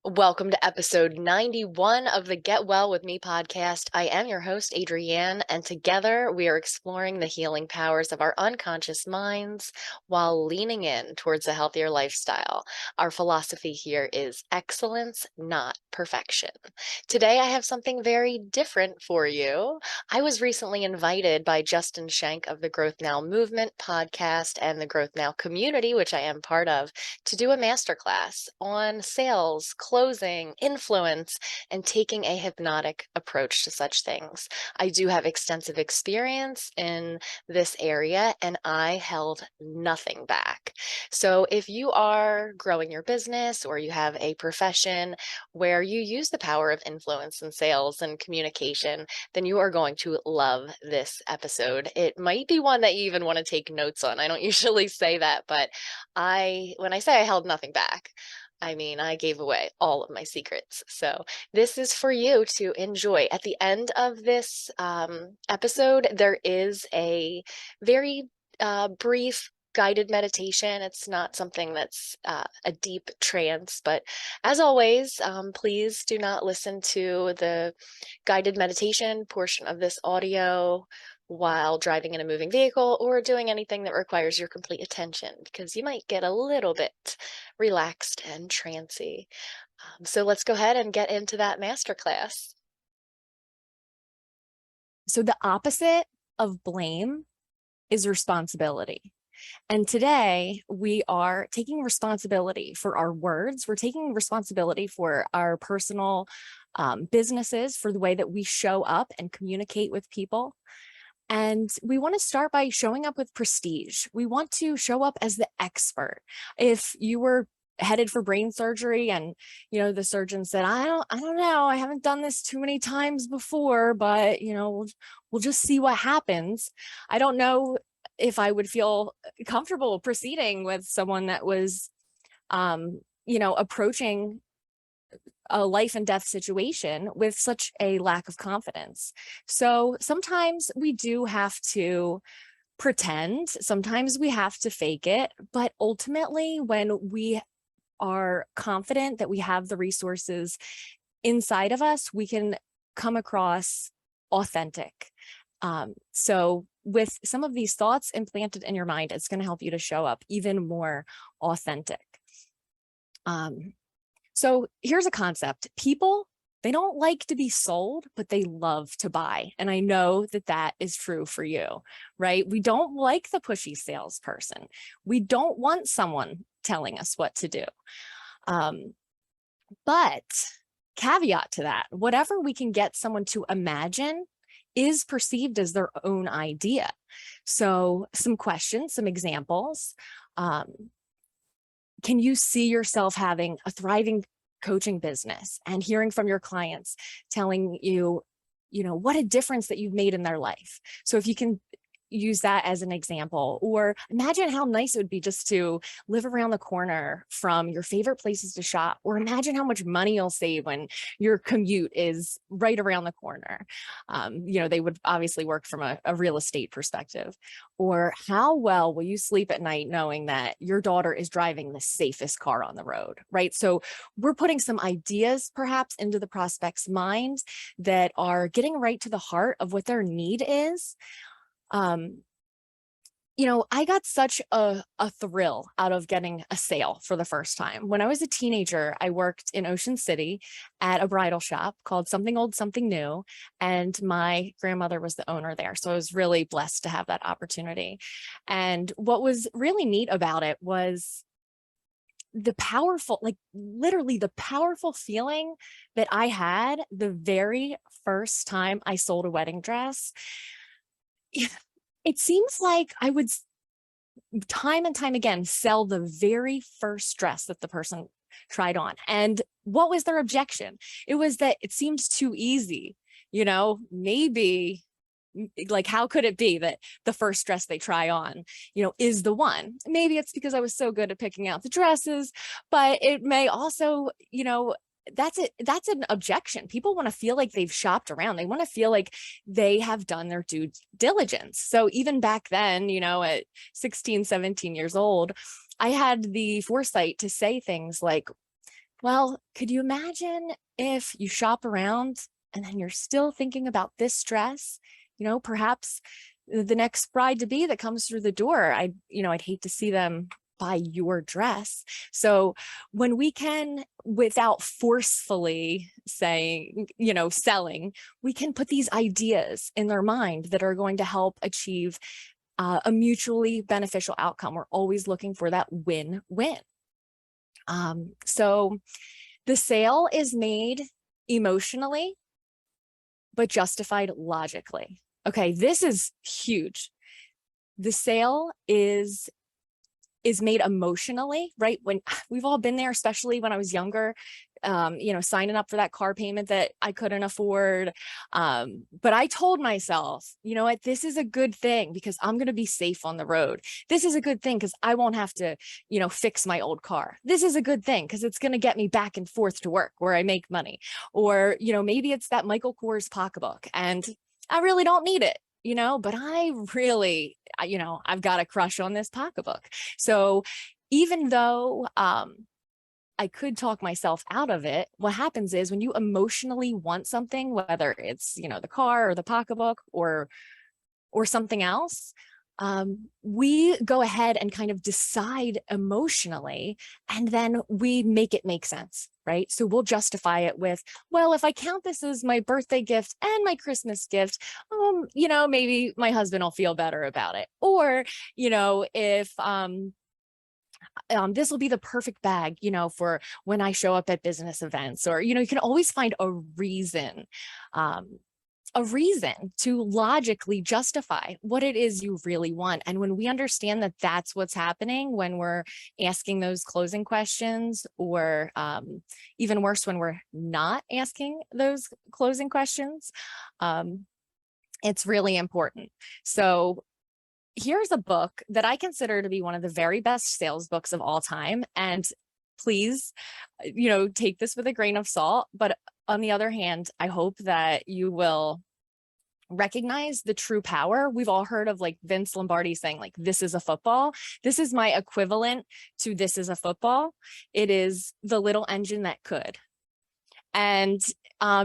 Welcome to episode 91 of the Get Well With Me podcast. I am your host, Adrienne, and together we are exploring the healing powers of our unconscious minds while leaning in towards a healthier lifestyle. Our philosophy here is excellence, not perfection. Today, I have something very different for you. I was recently invited by Justin Schenk of the Growth Now Movement podcast and the Growth Now community, which I am part of, to do a masterclass on sales, closing, influence, and taking a hypnotic approach to such things. I do have extensive experience in this area and I held nothing back. So if you are growing your business or you have a profession where you use the power of influence in sales and communication, then you are going to love this episode. It might be one that you even want to take notes on. I don't usually say that, but when I say I held nothing back, I mean, I gave away all of my secrets. So this is for you to enjoy. At the end of this episode, there is a very brief guided meditation. It's not something that's a deep trance, but as always, please do not listen to the guided meditation portion of this audio while driving in a moving vehicle or doing anything that requires your complete attention, because you might get a little bit relaxed and trancy. So let's go ahead and get into that masterclass. So the opposite of blame is responsibility. And today we are taking responsibility for our words. We're taking responsibility for our personal businesses, for the way that we show up and communicate with people. And we want to start by showing up with prestige. We want to show up as the expert. If you were headed for brain surgery and the surgeon said, I don't know, I haven't done this too many times before, but we'll just see what happens. I don't know if I would feel comfortable proceeding with someone that was approaching a life and death situation with such a lack of confidence. So sometimes we do have to pretend, sometimes we have to fake it, but ultimately when we are confident that we have the resources inside of us, we can come across authentic. So with some of these thoughts implanted in your mind, it's going to help you to show up even more authentic. So here's a concept. People, they don't like to be sold, but they love to buy. And I know that that is true for you, right? We don't like the pushy salesperson. We don't want someone telling us what to do. But caveat to that, whatever we can get someone to imagine is perceived as their own idea. So some questions, some examples. Can you see yourself having a thriving coaching business and hearing from your clients telling you, what a difference that you've made in their life? So if you can use that as an example, or imagine how nice it would be just to live around the corner from your favorite places to shop, or imagine how much money you'll save when your commute is right around the corner. They would obviously work from a real estate perspective. Or how well will you sleep at night knowing that your daughter is driving the safest car on the road, right? So we're putting some ideas perhaps into the prospect's minds that are getting right to the heart of what their need is. I got such a thrill out of getting a sale for the first time. When I was a teenager, I worked in Ocean City at a bridal shop called Something Old, Something New, and my grandmother was the owner there. So I was really blessed to have that opportunity. And what was really neat about it was the powerful, like literally the powerful feeling that I had the very first time I sold a wedding dress. It seems like I would time and time again sell the very first dress that the person tried on. And what was their objection? It was that it seems too easy. Maybe like, how could it be that the first dress they try on, is the one? Maybe it's because I was so good at picking out the dresses, but it may also, that's it. That's an objection. People want to feel like they've shopped around. They want to feel like they have done their due diligence. So even back then, at 16, 17 years old, I had the foresight to say things like, Well, could you imagine if you shop around and then you're still thinking about this dress? Perhaps the next bride to be that comes through the door, I'd hate to see them buy your dress. So when we can, without forcefully saying, selling, we can put these ideas in their mind that are going to help achieve a mutually beneficial outcome. We're always looking for that win-win. So the sale is made emotionally, but justified logically. Okay, this is huge. The sale is made emotionally, right? When we've all been there, especially when I was younger, signing up for that car payment that I couldn't afford. But I told myself, you know what, this is a good thing because I'm going to be safe on the road. This is a good thing because I won't have to, fix my old car. This is a good thing because it's going to get me back and forth to work where I make money. Or, maybe it's that Michael Kors pocketbook and I really don't need it. But I really, I've got a crush on this pocketbook. So even though I could talk myself out of it, what happens is when you emotionally want something, whether it's, the car or the pocketbook or something else, we go ahead and kind of decide emotionally, and then we make it make sense, right? So we'll justify it with, well, if I count this as my birthday gift and my Christmas gift, maybe my husband will feel better about it. Or, if this will be the perfect bag, for when I show up at business events, or, you can always find um, a reason to logically justify what it is you really want. And when we understand that that's what's happening when we're asking those closing questions, or even worse, when we're not asking those closing questions, it's really important. So here's a book that I consider to be one of the very best sales books of all time. And please, take this with a grain of salt. But on the other hand, I hope that you will recognize the true power. We've all heard of like Vince Lombardi saying like, this is a football. This is my equivalent to this is a football. It is the little engine that could. And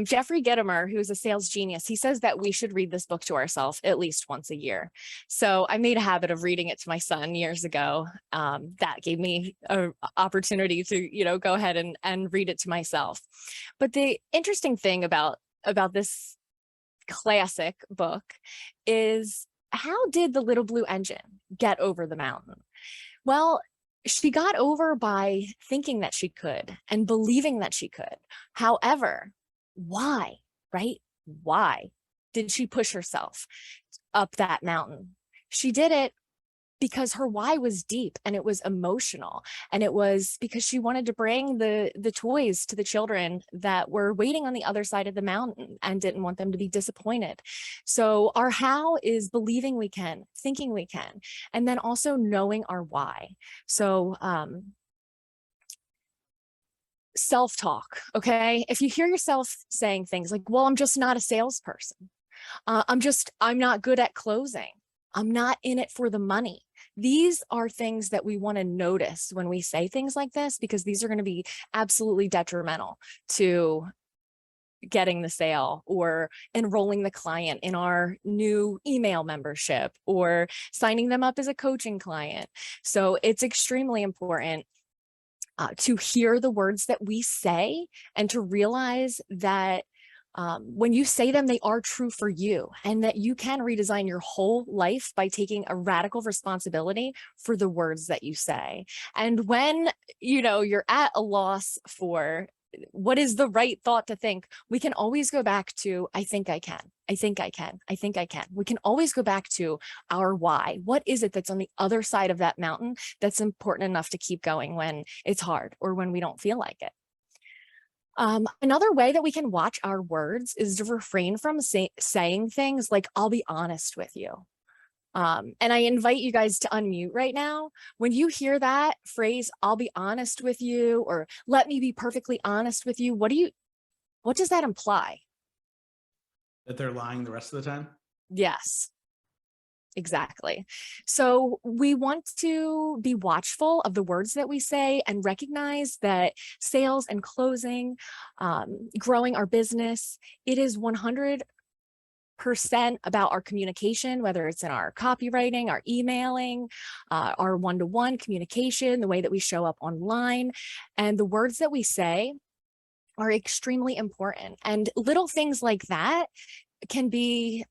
Jeffrey Gitomer, who's a sales genius, he says that we should read this book to ourselves at least once a year. So I made a habit of reading it to my son years ago. That gave me an opportunity to, go ahead and read it to myself. But the interesting thing about this classic book is, how did the little blue engine get over the mountain? Well, she got over by thinking that she could and believing that she could. However, why, right? Why did she push herself up that mountain? She did it because her why was deep and it was emotional. And it was because she wanted to bring the toys to the children that were waiting on the other side of the mountain and didn't want them to be disappointed. So our how is believing we can, thinking we can, and then also knowing our why. So, self-talk, okay? If you hear yourself saying things like, well, I'm just not a salesperson. I'm not good at closing. I'm not in it for the money. These are things that we want to notice when we say things like this, because these are going to be absolutely detrimental to getting the sale or enrolling the client in our new email membership or signing them up as a coaching client. So it's extremely important to hear the words that we say and to realize that when you say them, they are true for you, and that you can redesign your whole life by taking a radical responsibility for the words that you say. And when, you're at a loss for what is the right thought to think, we can always go back to, I think I can, I think I can, I think I can. We can always go back to our why. What is it that's on the other side of that mountain that's important enough to keep going when it's hard or when we don't feel like it? Another way that we can watch our words is to refrain from saying things like, I'll be honest with you. And I invite you guys to unmute right now. When you hear that phrase, I'll be honest with you, or let me be perfectly honest with you, what does that imply? That they're lying the rest of the time? Yes. Exactly. So we want to be watchful of the words that we say and recognize that sales and closing, growing our business, it is 100% about our communication, whether it's in our copywriting, our emailing, our one-to-one communication, the way that we show up online. And the words that we say are extremely important. And little things like that can be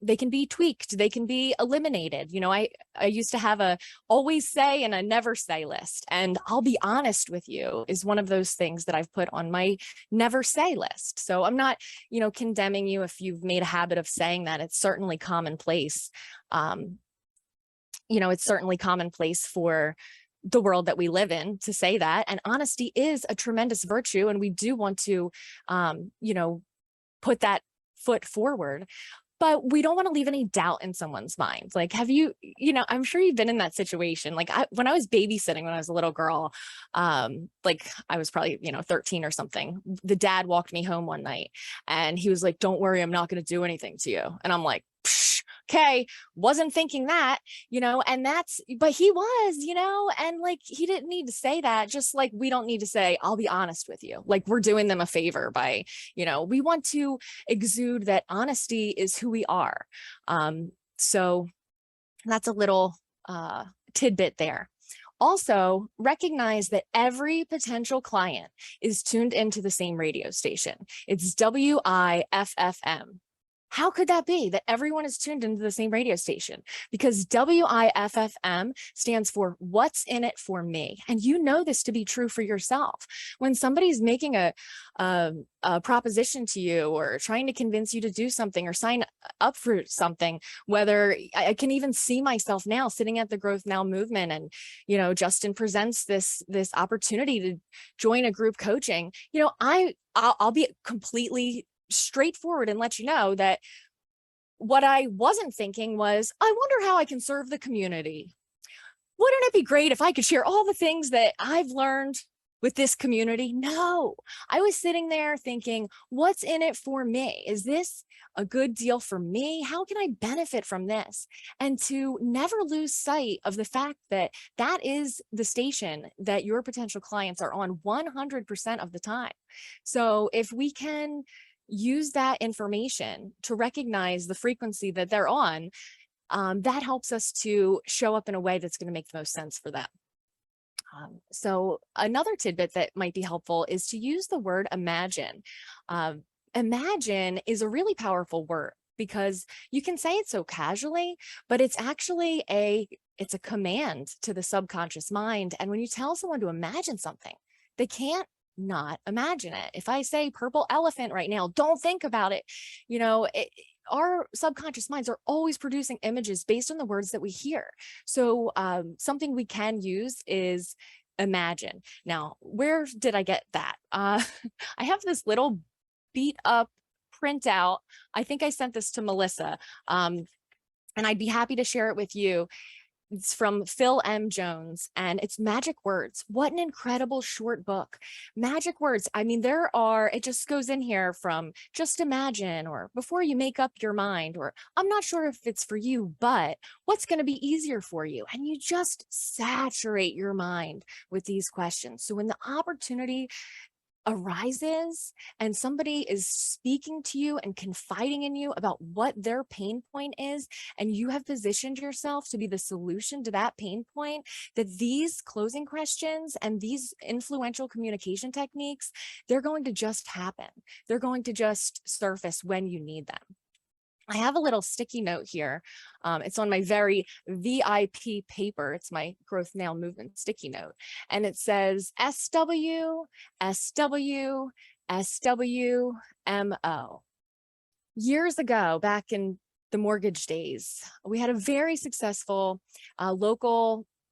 they can be tweaked, they can be eliminated. I used to have a always say and a never say list, and I'll be honest with you is one of those things that I've put on my never say list. So I'm not condemning you if you've made a habit of saying that. It's certainly commonplace. It's certainly commonplace for the world that we live in to say that, and honesty is a tremendous virtue, and we do want to put that foot forward, but we don't want to leave any doubt in someone's mind. Like, I'm sure you've been in that situation. Like when I was babysitting, when I was a little girl, like I was probably, 13 or something, the dad walked me home one night and he was like, "Don't worry, I'm not going to do anything to you." And I'm like, okay, wasn't thinking that, but he was, and like, he didn't need to say that. Just like we don't need to say, "I'll be honest with you." Like we're doing them a favor by, we want to exude that honesty is who we are. So that's a little tidbit there. Also, recognize that every potential client is tuned into the same radio station. It's WIFM. How could that be that everyone is tuned into the same radio station? Because WIFFM stands for what's in it for me. And you know this to be true for yourself. When somebody's making a proposition to you or trying to convince you to do something or sign up for something, whether I can even see myself now sitting at the Growth Now movement, and, Justin presents this opportunity to join a group coaching, I'll be completely straightforward and let you know that what I wasn't thinking was, I wonder how I can serve the community. Wouldn't it be great if I could share all the things that I've learned with this community? No, I was sitting there thinking, what's in it for me? Is this a good deal for me? How can I benefit from this? And to never lose sight of the fact that that is the station that your potential clients are on 100% of the time. So if we can use that information to recognize the frequency that they're on, that helps us to show up in a way that's going to make the most sense for them. So another tidbit that might be helpful is to use the word imagine. Imagine is a really powerful word because you can say it so casually, but it's actually it's a command to the subconscious mind. And when you tell someone to imagine something, they can't not imagine it. If I say purple elephant right now, don't think about it. Our subconscious minds are always producing images based on the words that we hear. So something we can use is imagine. Now, where did I get that? I have this little beat up printout. I think I sent this to Melissa, and I'd be happy to share it with you. It's from Phil M. Jones, and it's Magic Words. What an incredible short book. Magic words. I mean, it just goes in here from just imagine, or before you make up your mind, or I'm not sure if it's for you, but what's going to be easier for you? And you just saturate your mind with these questions. So when the opportunity arises and somebody is speaking to you and confiding in you about what their pain point is, and you have positioned yourself to be the solution to that pain point, that these closing questions and these influential communication techniques, they're going to just happen. They're going to just surface when you need them. I have a little sticky note here. It's on my very VIP paper. It's my Growth Now movement sticky note. And it says SW, SW, SWMO. Years ago, back in the mortgage days, we had a very successful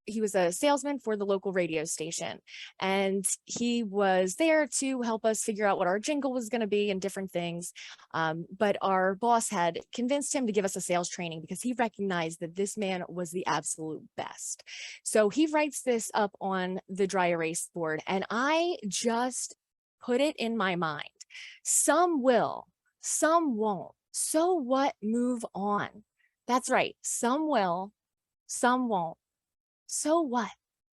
he was a salesman for the local radio station, and he was there to help us figure out what our jingle was going to be and different things. But our boss had convinced him to give us a sales training because he recognized that this man was the absolute best. So he writes this up on the dry erase board, and I just put it in my mind. Some will, some won't. So what? Move on. That's right. Some will, some won't. So what?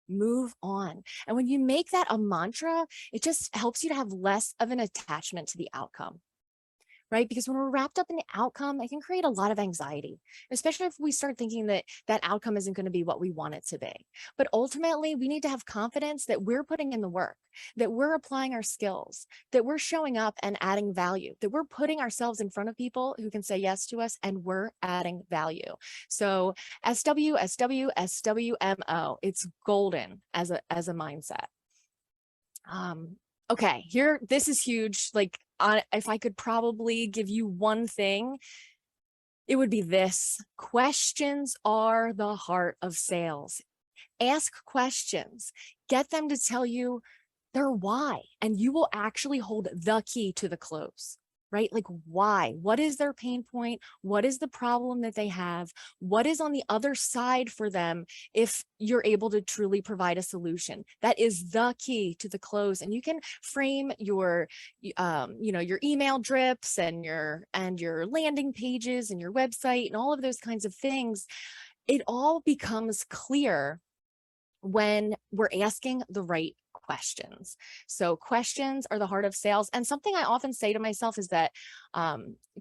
Move on. And when you make that a mantra, it just helps you to have less of an attachment to the outcome. Right? Because when we're wrapped up in the outcome, it can create a lot of anxiety, especially if we start thinking that that outcome isn't going to be what we want it to be. But ultimately, we need to have confidence that we're putting in the work, that we're applying our skills, that we're showing up and adding value, that we're putting ourselves in front of people who can say yes to us and we're adding value. So SW, SW, SWMO, it's golden as a mindset. Okay, here, this is huge. Like, if I could probably give you one thing, it would be this: questions are the heart of sales. Ask questions, get them to tell you their why, and you will actually hold the key to the close. Right? Like, why? What is their pain point? What is the problem that they have? What is on the other side for them if you're able to truly provide a solution? That is the key to the close. And you can frame your, your email drips and your landing pages and your website and all of those kinds of things. It all becomes clear when we're asking the right questions. So questions are the heart of sales. And something I often say to myself is that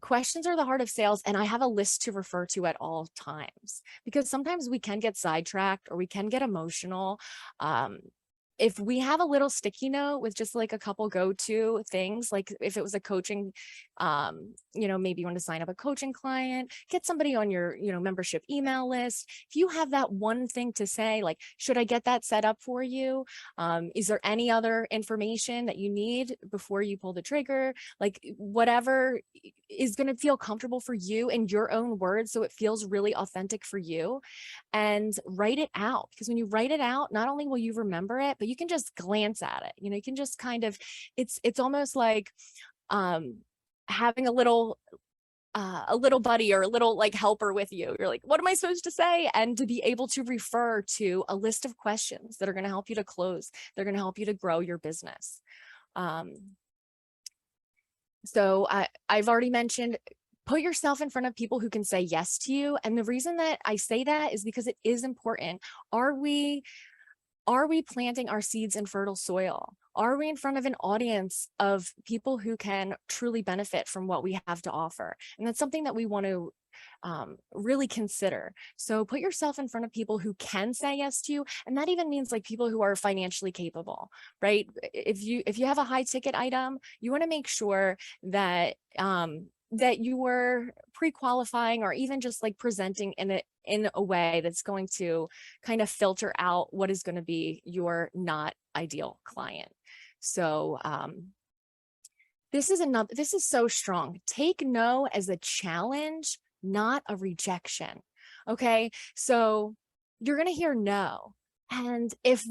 questions are the heart of sales. And I have a list to refer to at all times, because sometimes we can get sidetracked or we can get emotional. If we have a little sticky note with just like a couple go-to things, like if it was a coaching, maybe you want to sign up a coaching client, get somebody on your, membership email list. If you have that one thing to say, like, should I get that set up for you? Is there any other information that you need before you pull the trigger? Like, whatever is going to feel comfortable for you in your own words, so it feels really authentic for you, and write it out. Because when you write it out, not only will you remember it, but you can just glance at it. You can just kind of, it's almost like having a little buddy or a little like helper with you. You're like, what am I supposed to say? And to be able to refer to a list of questions that are going to help you to close, they're going to help you to grow your business. So I've already mentioned, put yourself in front of people who can say yes to you. And the reason that I say that is because it is important. Are we planting our seeds in fertile soil? Are we in front of an audience of people who can truly benefit from what we have to offer? And that's something that we want to really consider. So put yourself in front of people who can say yes to you. And that even means like people who are financially capable, right? If you have a high ticket item, you want to make sure that that you were pre-qualifying or even just like presenting in a way that's going to kind of filter out what is going to be your not ideal client. So this is so strong. Take no as a challenge, not a rejection. Okay. So you're going to hear no. And if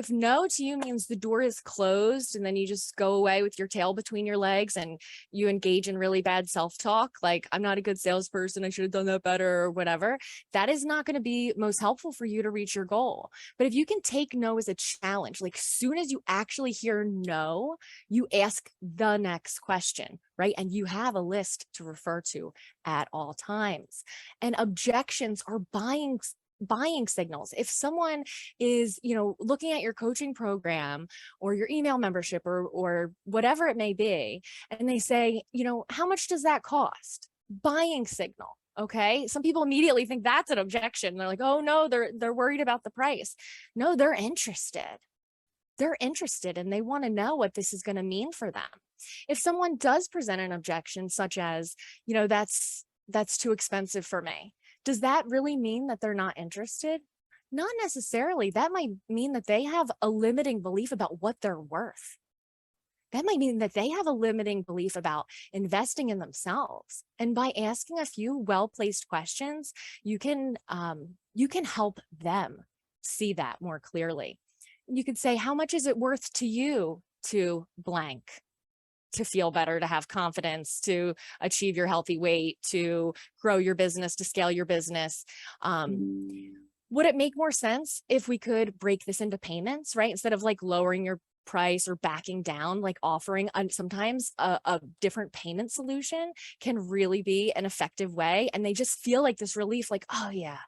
no to you means the door is closed and then you just go away with your tail between your legs and you engage in really bad self-talk, like, I'm not a good salesperson, I should have done that better, or whatever, that is not going to be most helpful for you to reach your goal. But if you can take no as a challenge, like soon as you actually hear no, you ask the next question, right? And you have a list to refer to at all times. And objections are buying signals. If someone is, looking at your coaching program or your email membership or whatever it may be, and they say, how much does that cost? Buying signal. Okay. Some people immediately think that's an objection. They're like, oh no, they're worried about the price. No, they're interested. They're interested and they want to know what this is going to mean for them. If someone does present an objection, such as, that's too expensive for me, does that really mean that they're not interested? Not necessarily. That might mean that they have a limiting belief about what they're worth. That might mean that they have a limiting belief about investing in themselves. And by asking a few well-placed questions, you can help them see that more clearly. You could say, how much is it worth to you to blank? To feel better, to have confidence, to achieve your healthy weight, to grow your business, to scale your business. Would it make more sense if we could break this into payments, right? Instead of like lowering price or backing down, like offering sometimes a different payment solution can really be an effective way. And they just feel like this relief, like, oh yeah,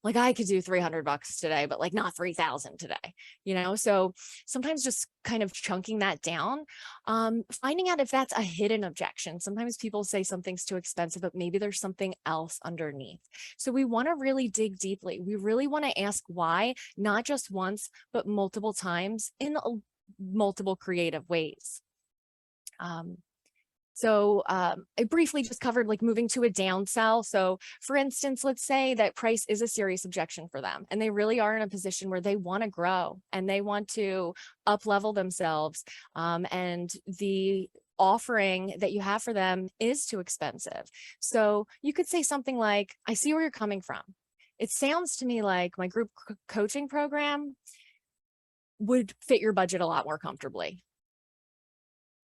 like I could do $300 today, but like not 3,000 today, So sometimes just kind of chunking that down, finding out if that's a hidden objection. Sometimes people say something's too expensive, but maybe there's something else underneath. So we want to really dig deeply. We really want to ask why, not just once, but multiple times in multiple creative ways. So I briefly just covered like moving to a downsell. So for instance, let's say that price is a serious objection for them and they really are in a position where they want to grow and they want to up level themselves. And the offering that you have for them is too expensive. So you could say something like, I see where you're coming from. It sounds to me like my group coaching program would fit your budget a lot more comfortably.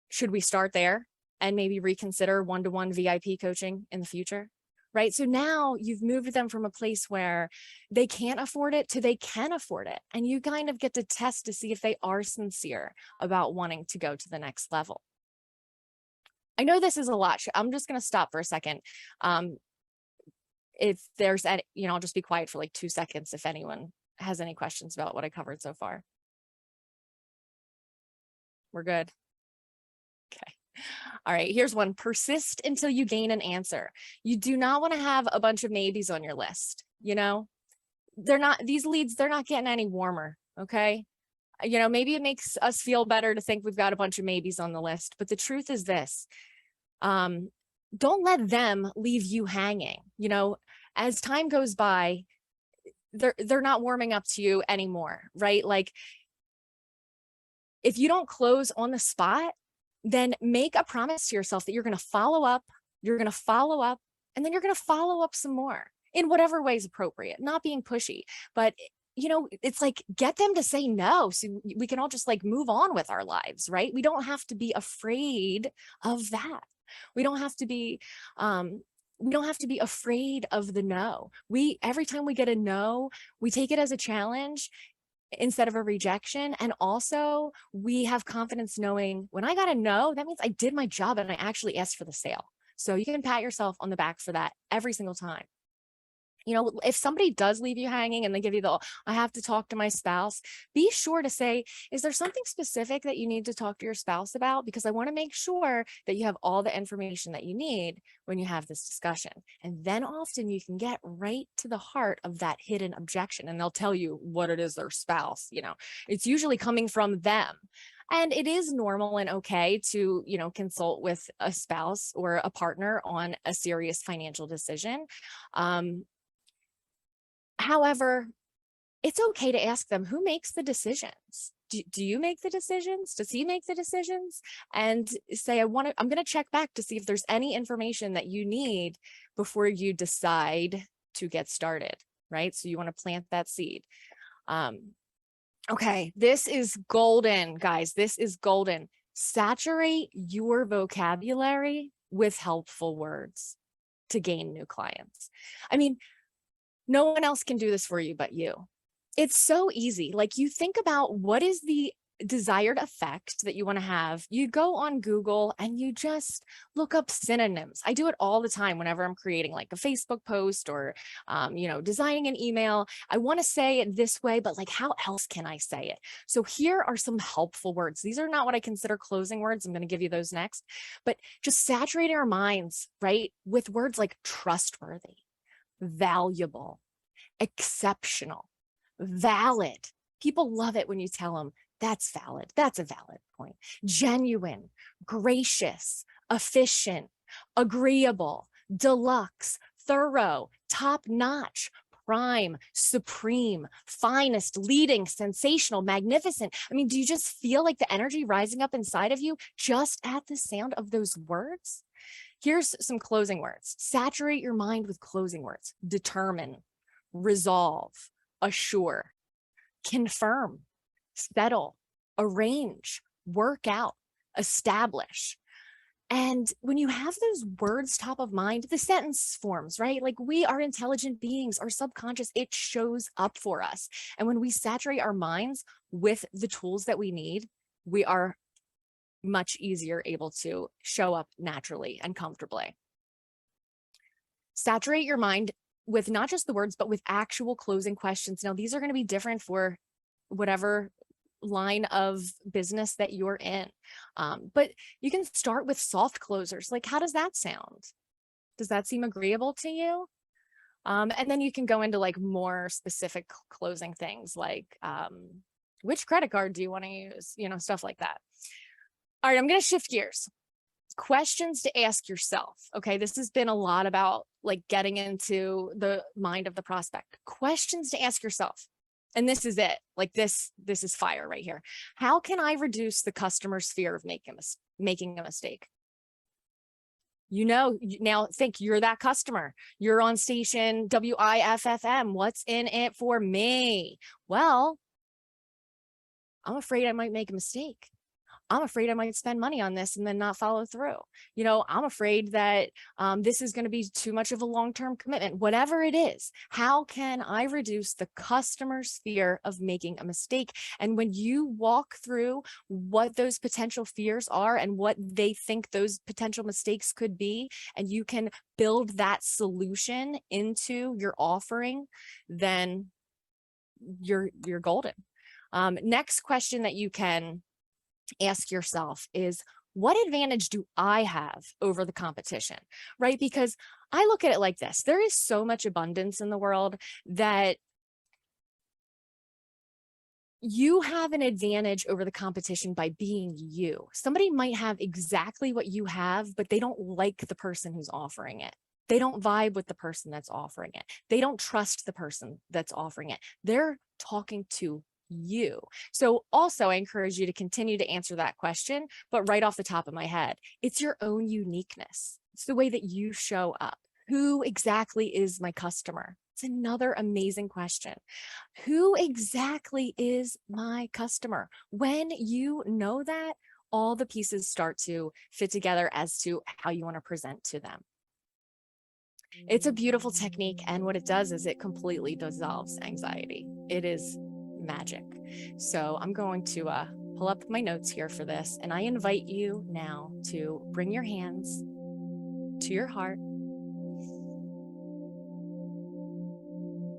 Should we start there and maybe reconsider one-to-one VIP coaching in the future? Right? So now you've moved them from a place where they can't afford it to they can afford it. And you kind of get to test to see if they are sincere about wanting to go to the next level. I know this is a lot. I'm just going to stop for a second. If there's any, I'll just be quiet for like 2 seconds if anyone has any questions about what I covered so far. We're good. Okay. All right, here's one. Persist until you gain an answer. You do not want to have a bunch of maybes on your list. These leads, they're not getting any warmer. Okay. Maybe it makes us feel better to think we've got a bunch of maybes on the list, but the truth is this, don't let them leave you hanging. As time goes by, they're not warming up to you anymore, right? Like if you don't close on the spot, then make a promise to yourself that you're going to follow up, and then you're going to follow up some more in whatever way is appropriate, not being pushy, but it's like, get them to say no. So we can all just like move on with our lives, right? We don't have to be afraid of that. We don't have to be afraid of the no. Every time we get a no, we take it as a challenge instead of a rejection. And also we have confidence knowing when I got a no, that means I did my job and I actually asked for the sale. So you can pat yourself on the back for that every single time. If somebody does leave you hanging and they give you I have to talk to my spouse, be sure to say, is there something specific that you need to talk to your spouse about? Because I want to make sure that you have all the information that you need when you have this discussion. And then often you can get right to the heart of that hidden objection and they'll tell you what it is their spouse, it's usually coming from them. And it is normal and okay to, consult with a spouse or a partner on a serious financial decision. However, it's okay to ask them, who makes the decisions? Do you make the decisions? Does he make the decisions? And say, I'm going to check back to see if there's any information that you need before you decide to get started, right? So you want to plant that seed. Okay, this is golden, guys. This is golden. Saturate your vocabulary with helpful words to gain new clients. I mean, no one else can do this for you but you. It's so easy. Like you think about what is the desired effect that you want to have. You go on Google and you just look up synonyms. I do it all the time whenever I'm creating like a Facebook post or, designing an email. I want to say it this way, but like, how else can I say it? So here are some helpful words. These are not what I consider closing words. I'm going to give you those next, but just saturating our minds, right? With words like trustworthy, valuable, exceptional, valid. People love it when you tell them that's valid. That's a valid point. Genuine, gracious, efficient, agreeable, deluxe, thorough, top-notch, prime, supreme, finest, leading, sensational, magnificent. I mean, do you just feel like the energy rising up inside of you just at the sound of those words? Here's some closing words. Saturate your mind with closing words. Determine, resolve, assure, confirm, settle, arrange, work out, establish. And when you have those words top of mind, the sentence forms, right? Like we are intelligent beings, our subconscious, it shows up for us. And when we saturate our minds with the tools that we need, we are much easier able to show up naturally and comfortably. Saturate your mind with not just the words, but with actual closing questions. Now, these are going to be different for whatever line of business that you're in. But you can start with soft closers. Like, how does that sound? Does that seem agreeable to you? And then you can go into like more specific closing things like, which credit card do you want to use? You know, stuff like that. All right, I'm going to shift gears. Questions to ask yourself. Okay, this has been a lot about like getting into the mind of the prospect. Questions to ask yourself. And this is it. Like this is fire right here. How can I reduce the customer's fear of making a mistake? You know, now think you're that customer. You're on station WIFM. What's in it for me? Well, I'm afraid I might make a mistake. I'm afraid I might spend money on this and then not follow through. You know, I'm afraid that this is going to be too much of a long-term commitment. Whatever it is, how can I reduce the customer's fear of making a mistake? And when you walk through what those potential fears are and what they think those potential mistakes could be, and you can build that solution into your offering, then you're golden. Next question that you can ask yourself is, what advantage do I have over the competition, right? Because I look at it like this. There is so much abundance in the world that you have an advantage over the competition by being you. Somebody might have exactly what you have, but they don't like the person who's offering it. They don't vibe with the person that's offering it. They don't trust the person that's offering it. They're talking to you. So also I encourage you to continue to answer that question, but right off the top of my head, it's your own uniqueness. It's the way that you show up. Who exactly is my customer? It's another amazing question. Who exactly is my customer? When you know that, all the pieces start to fit together as to how you want to present to them. It's a beautiful technique, and what it does is it completely dissolves anxiety. It is magic. So I'm going to pull up my notes here for this, and I invite you now to bring your hands to your heart.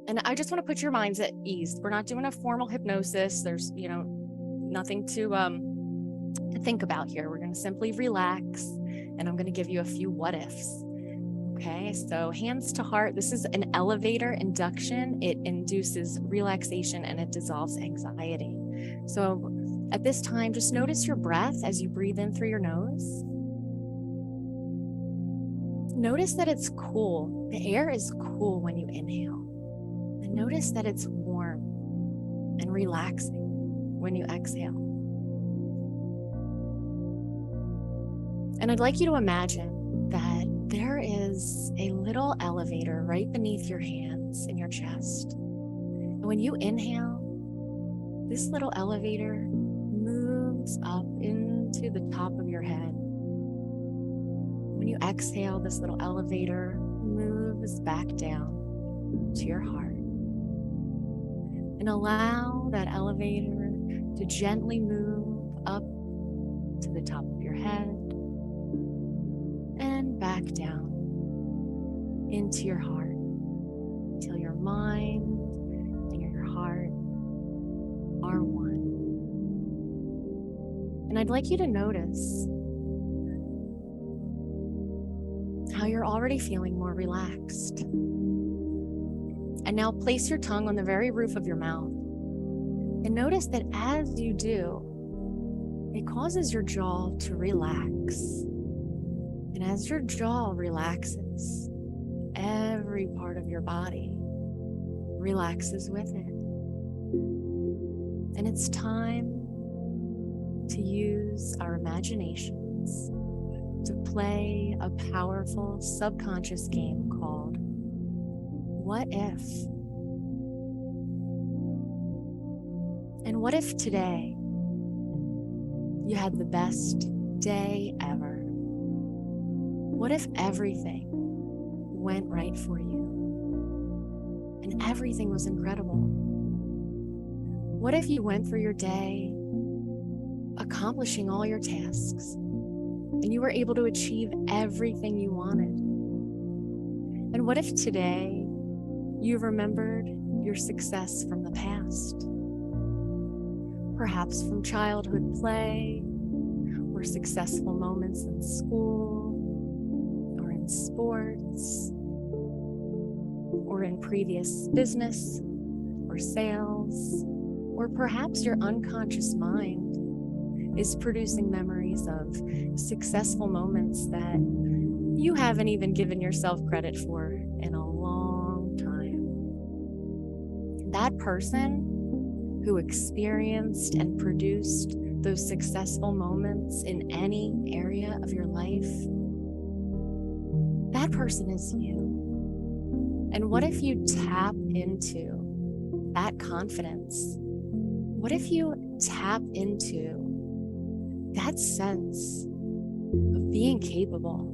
And I just want to put your minds at ease. We're not doing a formal hypnosis. There's, you know, nothing to think about here. We're going to simply relax, and I'm going to give you a few what ifs. Okay, so hands to heart. This is an elevator induction. It induces relaxation and it dissolves anxiety. So at this time, just notice your breath as you breathe in through your nose. Notice that it's cool. The air is cool when you inhale. And notice that it's warm and relaxing when you exhale. And I'd like you to imagine that there is a little elevator right beneath your hands in your chest. And when you inhale, this little elevator moves up into the top of your head. When you exhale, this little elevator moves back down to your heart. And allow that elevator to gently move up to the top of your head and back down into your heart until your mind and your heart are one. And I'd like you to notice how you're already feeling more relaxed. And now place your tongue on the very roof of your mouth. And notice that as you do, it causes your jaw to relax. And as your jaw relaxes, every part of your body relaxes with it. And it's time to use our imaginations to play a powerful subconscious game called What If? And what if today you had the best day ever? What if everything went right for you and everything was incredible? What if you went through your day accomplishing all your tasks, and you were able to achieve everything you wanted. And what if today you remembered your success from the past? Perhaps from childhood play, or successful moments in school, or in sports, or in previous business or sales, or perhaps your unconscious mind is producing memories of successful moments that you haven't even given yourself credit for in a long time. That person who experienced and produced those successful moments in any area of your life, that person is you. And what if you tap into that confidence? What if you tap into that sense of being capable?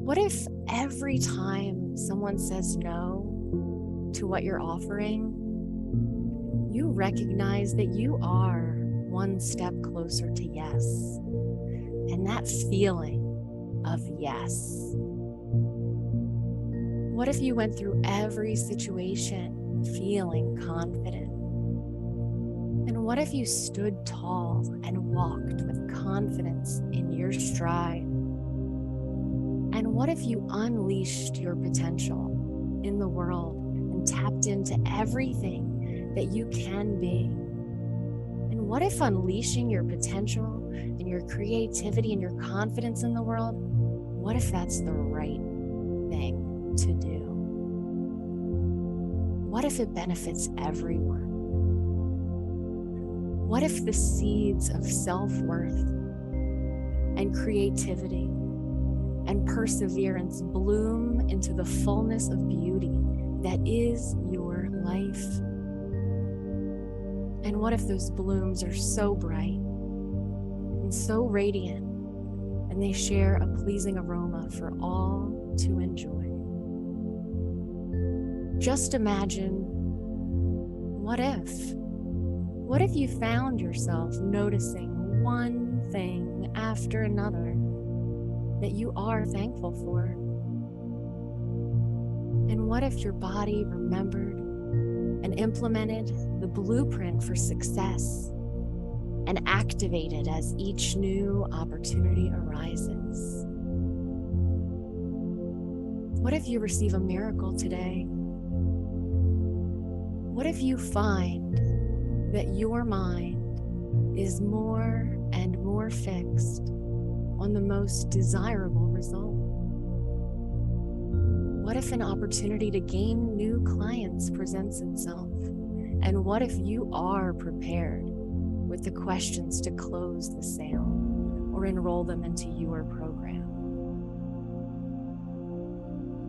What if every time someone says no to what you're offering, you recognize that you are one step closer to yes, and that feeling of yes? What if you went through every situation feeling confident? And what if you stood tall and walked with confidence in your stride? And what if you unleashed your potential in the world and tapped into everything that you can be? And what if unleashing your potential and your creativity and your confidence in the world, what if that's the right thing to do? What if it benefits everyone? What if the seeds of self-worth and creativity and perseverance bloom into the fullness of beauty that is your life? And what if those blooms are so bright and so radiant, and they share a pleasing aroma for all to enjoy? Just imagine, what if? What if you found yourself noticing one thing after another that you are thankful for? And what if your body remembered and implemented the blueprint for success and activated as each new opportunity arises? What if you receive a miracle today? What if you find that your mind is more and more fixed on the most desirable result? What if an opportunity to gain new clients presents itself? And what if you are prepared with the questions to close the sale or enroll them into your program?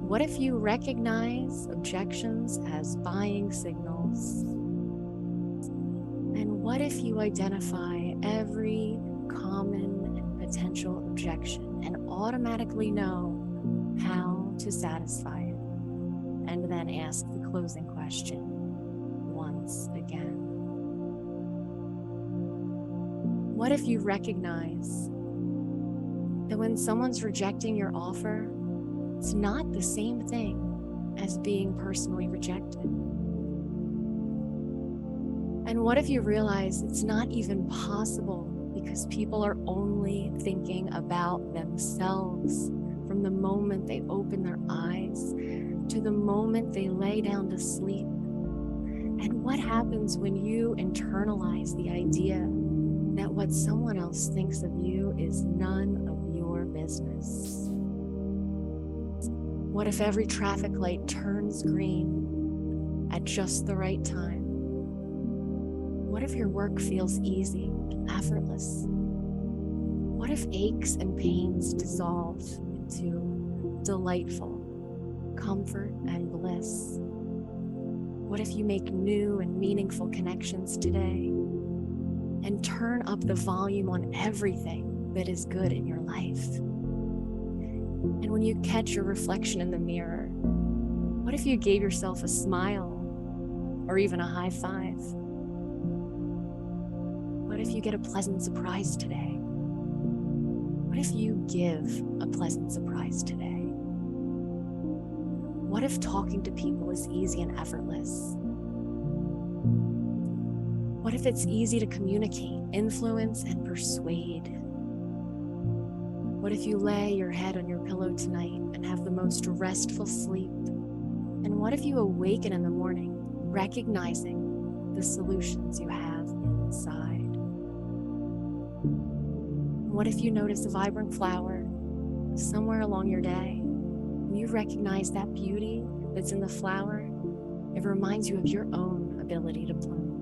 What if you recognize objections as buying signals? And what if you identify every common and potential objection and automatically know how to satisfy it, and then ask the closing question once again? What if you recognize that when someone's rejecting your offer, it's not the same thing as being personally rejected? And what if you realize it's not even possible because people are only thinking about themselves from the moment they open their eyes to the moment they lay down to sleep? And what happens when you internalize the idea that what someone else thinks of you is none of your business? What if every traffic light turns green at just the right time? What if your work feels easy, effortless? What if aches and pains dissolve into delightful comfort and bliss? What if you make new and meaningful connections today and turn up the volume on everything that is good in your life? And when you catch your reflection in the mirror, what if you gave yourself a smile or even a high five? What if you get a pleasant surprise today? What if you give a pleasant surprise today? What if talking to people is easy and effortless? What if it's easy to communicate, influence, and persuade? What if you lay your head on your pillow tonight and have the most restful sleep? And what if you awaken in the morning recognizing the solutions you have inside? What if you notice a vibrant flower somewhere along your day and you recognize that beauty that's in the flower? It reminds you of your own ability to bloom.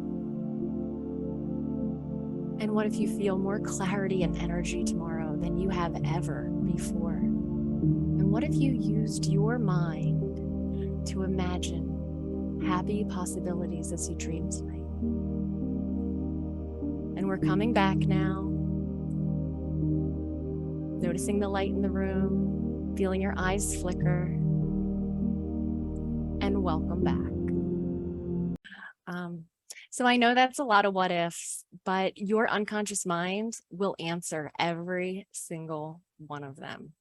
And what if you feel more clarity and energy tomorrow than you have ever before? And what if you used your mind to imagine happy possibilities as you dream tonight? And we're coming back now, noticing the light in the room, feeling your eyes flicker, and welcome back. So I know that's a lot of what ifs, but your unconscious mind will answer every single one of them.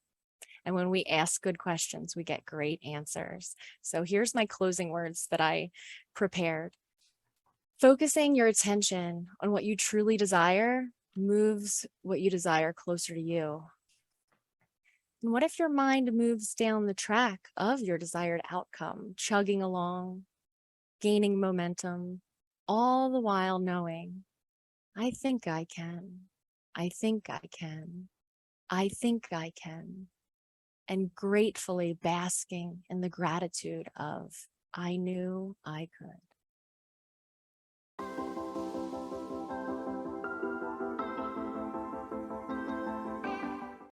And when we ask good questions, we get great answers. So here's my closing words that I prepared. Focusing your attention on what you truly desire moves what you desire closer to you. And what if your mind moves down the track of your desired outcome, chugging along, gaining momentum, all the while knowing, I think I can, I think I can, I think I can, and gratefully basking in the gratitude of, I knew I could.